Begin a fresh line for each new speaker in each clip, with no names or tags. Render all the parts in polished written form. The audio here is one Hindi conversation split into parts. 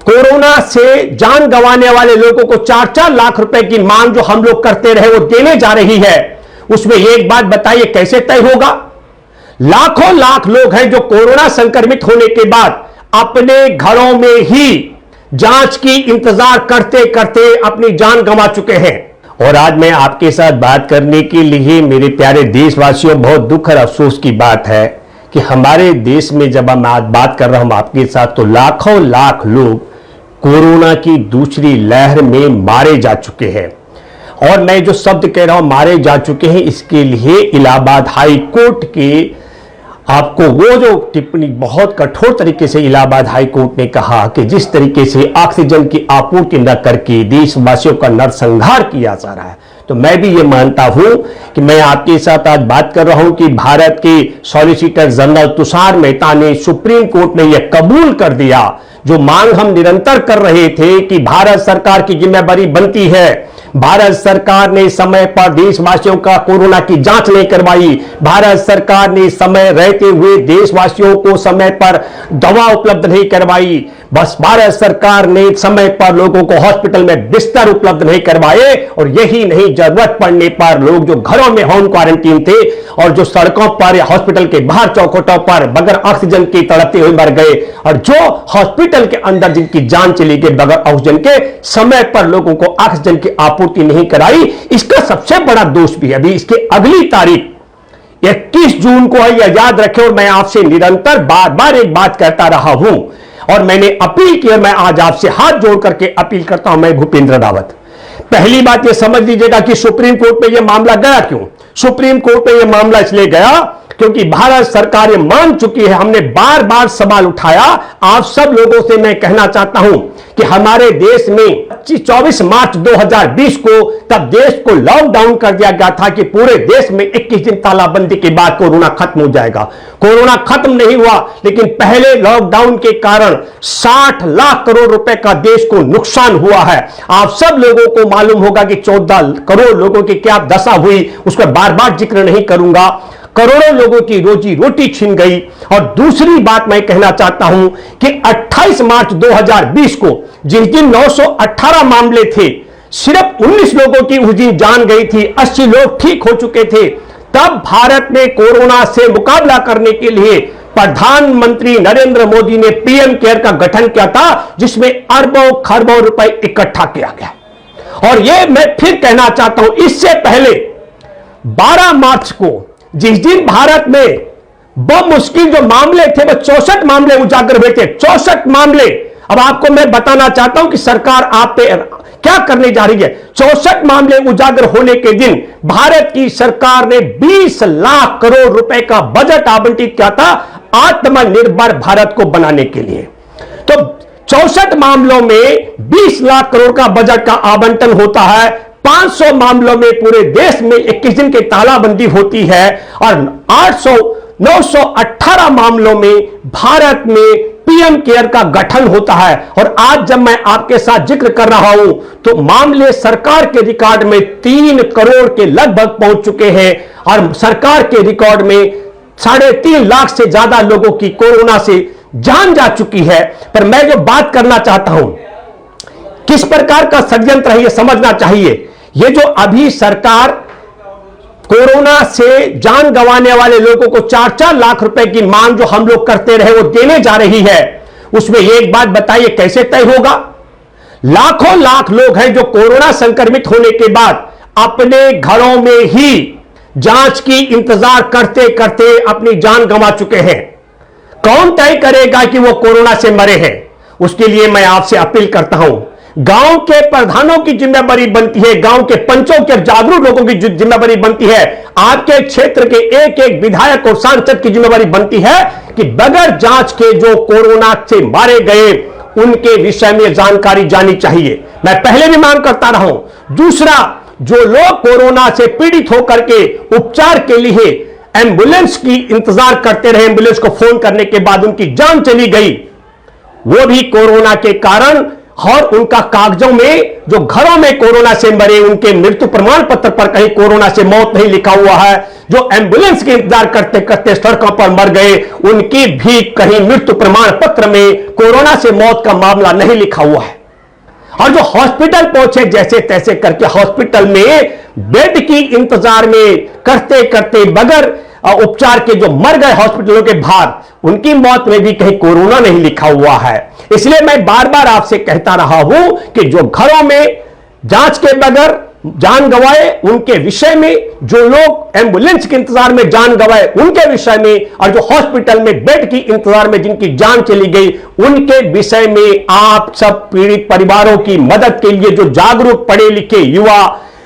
कोरोना से जान गंवाने वाले लोगों को 4-4 लाख रुपए की मांग जो हम लोग करते रहे वो देने जा रही है, उसमें एक बात बताइए कैसे तय होगा? लाखों लाख लोग हैं जो कोरोना संक्रमित होने के बाद अपने घरों में ही जांच की इंतजार करते करते अपनी जान गंवा चुके हैं। और आज मैं आपके साथ बात करने के लिए, मेरे प्यारे देशवासियों, बहुत दुख और अफसोस की बात है कि हमारे देश में जब मैं आज बात कर रहा हूं आपके साथ, तो लाखों लाख लोग कोरोना की दूसरी लहर में मारे जा चुके हैं। और मैं जो शब्द कह रहा हूं मारे जा चुके हैं, इसके लिए इलाहाबाद हाई कोर्ट के आपको वो जो टिप्पणी बहुत कठोर तरीके से इलाहाबाद हाई कोर्ट ने कहा कि जिस तरीके से ऑक्सीजन की आपूर्ति न करके देशवासियों का नरसंहार किया जा रहा है, तो मैं भी ये मानता हूं कि मैं आपके साथ आज बात कर रहा हूं कि भारत के सॉलिसिटर जनरल तुषार मेहता ने सुप्रीम कोर्ट में यह कबूल कर दिया जो मांग हम निरंतर कर रहे थे कि भारत सरकार की जिम्मेदारी बनती है। भारत सरकार ने समय पर देशवासियों का कोरोना की जांच नहीं करवाई, भारत सरकार ने समय रहते हुए देशवासियों को समय पर दवा उपलब्ध नहीं करवाई, बस भारत सरकार ने समय पर लोगों को हॉस्पिटल में बिस्तर उपलब्ध नहीं करवाए। और यही नहीं, जरूरत पड़ने पर लोग जो घरों में होम क्वारंटीन थे और जो सड़कों पर या हॉस्पिटल के बाहर चौखटों पर बगैर ऑक्सीजन के तड़पते हुए मर गए, और जो हॉस्पिटल के अंदर जिनकी जान चली गई बगैर ऑक्सीजन के, समय पर लोगों को ऑक्सीजन की आपूर्ति नहीं कराई, इसका सबसे बड़ा दोष भी अभी इसकी अगली तारीख 21 जून को है, यह याद रखें। और मैं आपसे निरंतर बार बार एक बात कहता रहा हूं और मैंने अपील की, मैं आज आपसे हाथ जोड़ करके अपील करता हूं। मैं भूपेंद्र रावत, पहली बात यह समझ लीजिएगा कि सुप्रीम कोर्ट में यह मामला गया क्यों? सुप्रीम कोर्ट में यह मामला इसलिए गया क्योंकि भारत सरकार ये मान चुकी है, हमने बार बार सवाल उठाया। आप सब लोगों से मैं कहना चाहता हूं कि हमारे देश में 24 मार्च 2020 को तब देश को लॉकडाउन कर दिया गया था कि पूरे देश में 21 दिन तालाबंदी के बाद कोरोना खत्म हो जाएगा। कोरोना खत्म नहीं हुआ, लेकिन पहले लॉकडाउन के कारण 60 लाख करोड़ रुपए का देश को नुकसान हुआ है। आप सब लोगों को मालूम होगा कि 14 करोड़ लोगों की क्या दशा हुई, उसका बार बार जिक्र नहीं करूंगा। करोड़ों लोगों की रोजी रोटी छिन गई। और दूसरी बात मैं कहना चाहता हूं कि 28 मार्च 2020 को जिस दिन 918 मामले थे, सिर्फ 19 लोगों की उस दिन जान गई थी, 80 लोग ठीक हो चुके थे। तब भारत ने कोरोना से मुकाबला करने के लिए प्रधानमंत्री नरेंद्र मोदी ने पीएम केयर का गठन किया था, जिसमें अरबों खरबों रुपए इकट्ठा किया गया। और यह मैं फिर कहना चाहता हूं, इससे पहले 12 मार्च को जिस दिन भारत में बमुश्किल जो मामले थे वो 64 मामले उजागर हुए थे, 64 मामले। अब आपको मैं बताना चाहता हूं कि सरकार आप पे क्या करने जा रही है। 64 मामले उजागर होने के दिन भारत की सरकार ने 20 लाख करोड़ रुपए का बजट आवंटित किया था आत्मनिर्भर भारत को बनाने के लिए। तो 64 मामलों में 20 लाख करोड़ का बजट का आवंटन होता है, 500 मामलों में पूरे देश में 21 दिन की तालाबंदी होती है, और 918 मामलों में भारत में पीएम केयर का गठन होता है। और आज जब मैं आपके साथ जिक्र कर रहा हूं तो मामले सरकार के रिकॉर्ड में 3 करोड़ के लगभग पहुंच चुके हैं, और सरकार के रिकॉर्ड में 3.5 लाख से ज्यादा लोगों की कोरोना से जान जा चुकी है। पर मैं जो बात करना चाहता हूं, किस प्रकार का षड्यंत्र है यह समझना चाहिए। ये जो अभी सरकार कोरोना से जान गंवाने वाले लोगों को 4-4 लाख रुपए की मांग जो हम लोग करते रहे वो देने जा रही है, उसमें एक बात बताइए कैसे तय होगा? लाखों लाख लोग हैं जो कोरोना संक्रमित होने के बाद अपने घरों में ही जांच की इंतजार करते करते अपनी जान गंवा चुके हैं। कौन तय करेगा कि वो कोरोना से मरे हैं? उसके लिए मैं आपसे अपील करता हूं, गांव के प्रधानों की जिम्मेदारी बनती है, गांव के पंचों के जागरूक लोगों की जिम्मेदारी बनती है, आपके क्षेत्र के एक एक विधायक और सांसद की जिम्मेदारी बनती है कि बगैर जांच के जो कोरोना से मारे गए उनके विषय में जानकारी जानी चाहिए। मैं पहले भी मांग करता रहा हूं। दूसरा, जो लोग कोरोना से पीड़ित होकर के उपचार के लिए एम्बुलेंस की इंतजार करते रहे, एम्बुलेंस को फोन करने के बाद उनकी जान चली गई, वो भी कोरोना के कारण और उनका कागजों में जो घरों में कोरोना से मरे उनके मृत्यु प्रमाण पत्र पर कहीं कोरोना से मौत नहीं लिखा हुआ है, जो एम्बुलेंस के इंतजार करते करते सड़कों पर मर गए उनकी भी कहीं मृत्यु प्रमाण पत्र में कोरोना से मौत का मामला नहीं लिखा हुआ है। और जो हॉस्पिटल पहुंचे जैसे तैसे करके हॉस्पिटल में बेड की इंतजार में करते करते बगैर उपचार के जो मर गए हॉस्पिटलों के बाहर, उनकी मौत में भी कहीं कोरोना नहीं लिखा हुआ है। इसलिए मैं बार बार आपसे कहता रहा हूं कि जो घरों में जांच के बगैर जान गंवाए उनके विषय में, जो लोग एम्बुलेंस के इंतजार में जान गंवाए उनके विषय में, और जो हॉस्पिटल में बेड की इंतजार में जिनकी जान चली गई उनके विषय में आप सब पीड़ित परिवारों की मदद के लिए जो जागरूक पढ़े लिखे युवा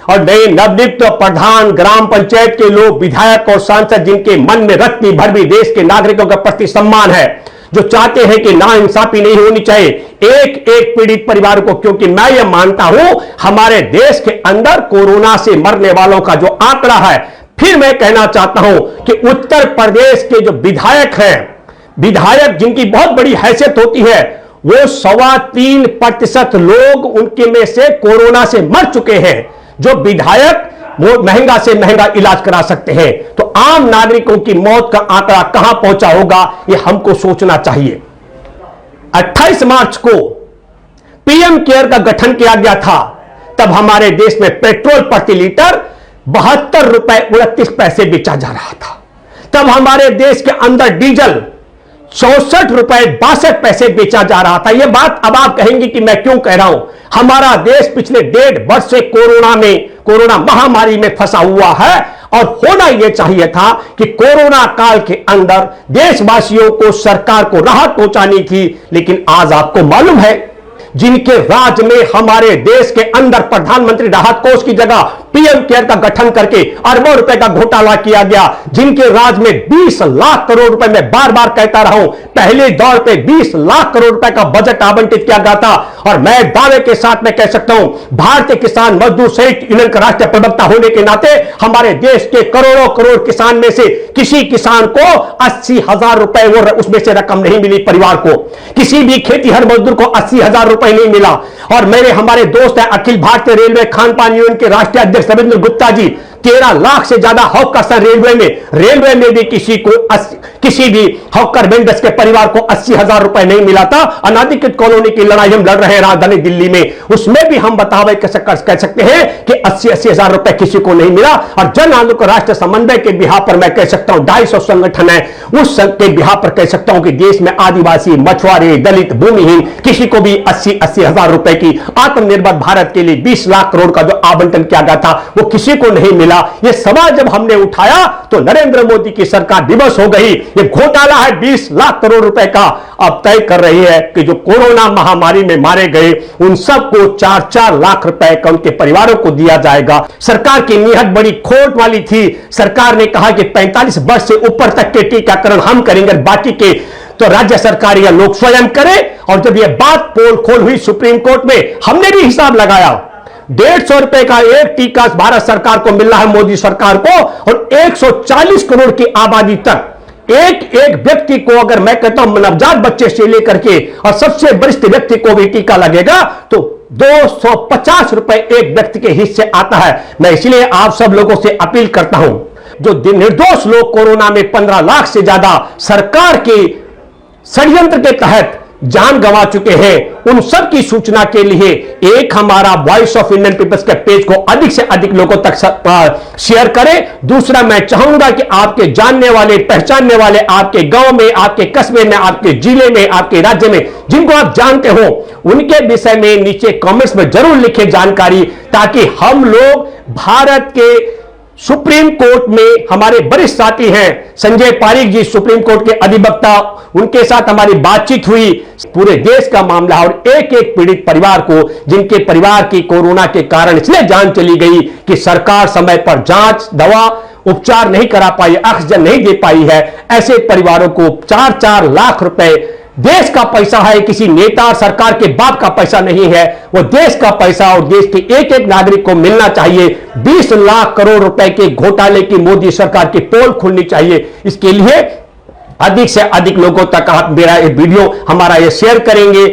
और नए नवनियुक्त प्रधान, ग्राम पंचायत के लोग, विधायक और सांसद जिनके मन में रत्ती भर भी देश के नागरिकों के प्रति सम्मान है, जो चाहते हैं कि नाइंसाफी नहीं होनी चाहिए एक एक पीड़ित परिवार को, क्योंकि मैं यह मानता हूं हमारे देश के अंदर कोरोना से मरने वालों का जो आंकड़ा है, फिर मैं कहना चाहता हूं कि उत्तर प्रदेश के जो विधायक हैं, विधायक जिनकी बहुत बड़ी हैसियत होती है, वो 3.25% लोग उनके में से कोरोना से मर चुके हैं। जो विधायक वो महंगा से महंगा इलाज करा सकते हैं, तो आम नागरिकों की मौत का आंकड़ा कहां पहुंचा होगा ये हमको सोचना चाहिए। 28 मार्च को पीएम केयर का गठन किया गया था, तब हमारे देश में पेट्रोल प्रति लीटर 72 रुपए 29 पैसे बेचा जा रहा था। तब हमारे देश के अंदर डीजल 64 रुपए 62 पैसे बेचा जा रहा था। यह बात अब आप कहेंगे कि मैं क्यों कह रहा हूं। हमारा देश पिछले 1.5 वर्ष से कोरोना महामारी में फंसा हुआ है, और होना यह चाहिए था कि कोरोना काल के अंदर देशवासियों को, सरकार को राहत पहुंचानी थी। लेकिन आज आपको मालूम है, जिनके राज में हमारे देश के अंदर प्रधानमंत्री राहत कोष की जगह पीएम केयर का गठन करके अरबों रुपए का घोटाला किया गया, जिनके राज में 20 लाख करोड़ रुपए, मैं बार बार कहता रहा हूं, पहले दौर पे 20 लाख करोड़ रुपए का बजट आवंटित किया गया था। और मैं दावे के साथ मैं कह सकता हूं, भारतीय किसान मजदूर संयुक्त यूनियन का राष्ट्रीय प्रवक्ता होने के नाते हमारे देश के करोड़ों करोड़ किसान में से किसी किसान को 80,000 रुपए वो उसमें से रकम नहीं मिली परिवार को, किसी भी खेतीहर मजदूर को 80,000 रुपए नहीं मिला। और मेरे हमारे दोस्त हैं अखिल भारतीय रेलवे खान पान यूनियन के राष्ट्रीय अध्यक्ष रविंद्र गुप्ता जी, 13 लाख से ज्यादा हॉकर्स रेलवे में भी किसी भी हॉकर वेंडर्स के परिवार को 80,000 रुपए नहीं मिला था। अनाधिकृत कॉलोनी की लड़ाई हम लड़ रहे हैं राजधानी दिल्ली में, उसमें भी हम बतावे कह सकते हैं कि 80,000 रुपए किसी को नहीं मिला। और जन आंदोलन को राष्ट्र समन्वय के बिहार पर मैं कह सकता हूं 250 संगठन है, उस के बिहार पर कह सकता हूं कि देश में आदिवासी, मछुआरे, दलित, भूमिहीन किसी को भी 80,000 रुपए की आत्मनिर्भर भारत के लिए 20 लाख करोड़ का जो आवंटन किया गया था वो किसी को नहीं मिला। यह सवाल जब हमने उठाया तो नरेंद्र मोदी की सरकार विवश हो गई। यह घोटाला है 20 लाख करोड़ रुपए का, अब तय कर रही है कि जो कोरोना महामारी में मारे गए उन सबको 4-4 लाख रुपए का उनके परिवारों को दिया जाएगा। सरकार की नीयत बड़ी खोट वाली थी। सरकार ने कहा कि 45 वर्ष से ऊपर तक के टीकाकरण हम करेंगे, बाकी के तो राज्य सरकार या लोग स्वयं करें। और जब यह बात पोल खोल हुई सुप्रीम कोर्ट में, हमने भी हिसाब लगाया, 150 रुपए का एक टीका भारत सरकार को मिल रहा है, मोदी सरकार को, और 140 करोड़ की आबादी तक एक एक व्यक्ति को, अगर मैं कहता हूं नवजात बच्चे से लेकर के और सबसे वरिष्ठ व्यक्ति को भी टीका लगेगा तो 250 रुपए एक व्यक्ति के हिस्से आता है। मैं इसलिए आप सब लोगों से अपील करता हूं, जो निर्दोष लोग कोरोना में 15 लाख से ज्यादा सरकार के षड्यंत्र के तहत जान गंवा चुके हैं, उन सब की सूचना के लिए एक हमारा वॉइस ऑफ इंडियन पीपल्स के पेज को अधिक से अधिक लोगों तक शेयर करें। दूसरा, मैं चाहूंगा कि आपके जानने वाले, पहचानने वाले, आपके गांव में, आपके कस्बे में, आपके जिले में, आपके राज्य में जिनको आप जानते हो, उनके विषय में नीचे कमेंट्स में जरूर लिखें जानकारी, ताकि हम लोग भारत के सुप्रीम कोर्ट में हमारे वरिष्ठ साथी हैं संजय पारीक जी, सुप्रीम कोर्ट के अधिवक्ता, उनके साथ हमारी बातचीत हुई। पूरे देश का मामला और एक एक पीड़ित परिवार को, जिनके परिवार की कोरोना के कारण इसलिए जान चली गई कि सरकार समय पर जांच, दवा, उपचार नहीं करा पाई, ऑक्सीजन नहीं दे पाई है, ऐसे परिवारों को 4-4 लाख रुपए देश का पैसा है, किसी नेता और सरकार के बाप का पैसा नहीं है, वो देश का पैसा और देश के एक एक नागरिक को मिलना चाहिए। 20 लाख करोड़ रुपए के घोटाले की मोदी सरकार की पोल खुलनी चाहिए। इसके लिए अधिक से अधिक लोगों तक आप मेरा ये वीडियो हमारा ये शेयर करेंगे।